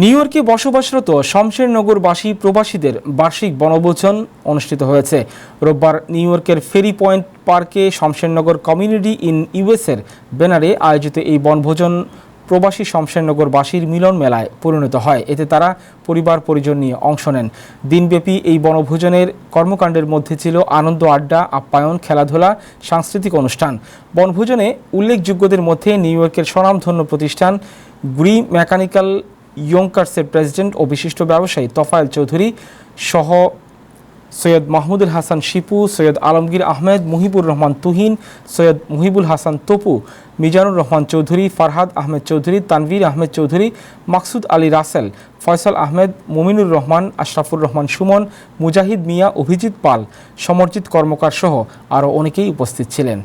New ইয়র্কে বসবাসরত শমশেরনগরবাসী প্রবাসীদের বার্ষিক বনভোজন অনুষ্ঠিত হয়েছে। রোববার নিউ ইয়র্কের ফেরি পয়েন্ট পার্কে শমশেরনগর কমিউনিটি ইন ইউএসের ব্যানারে আয়োজিত এই বনভোজন প্রবাসী শমশেরনগরবাসীর মিলন মেলায় পরিণত হয়। এতে তারা পরিবার পরিজন নিয়ে অংশ নেন। দিনব্যাপী এই বনভোজনের কর্মকাণ্ডের মধ্যে ছিল আনন্দ আড্ডা, আপ্যায়ন, খেলাধুলা, সাংস্কৃতিক অনুষ্ঠান। বনভোজনে উল্লেখযোগ্যদের মধ্যে নিউ ইয়র্কের স্বনামধন্য প্রতিষ্ঠান গ্রি মেকানিক্যাল ইয়ঙ্কার্সের প্রেসিডেন্ট ও বিশিষ্ট ব্যবসায়ী তোফায়েল চৌধুরী সহ সৈয়দ মাহমুদুল হাসান শিপু, সৈয়দ আলমগীর আহমেদ, মুহিবুর রহমান তুহিন, সৈয়দ মুহিবুল হাসান তপু, মিজানুর রহমান চৌধুরী, ফারহাদ আহমেদ চৌধুরী, তানভীর আহমেদ চৌধুরী, মাকসুদ আলী রাসেল, ফয়সাল আহমেদ, মুমিনুর রহমান, আশরাফুর রহমান সুমন, মুজাহিদ মিয়া, অভিজিৎ পাল, সমরজিৎ কর্মকার সহ আরও অনেকেই উপস্থিত ছিলেন।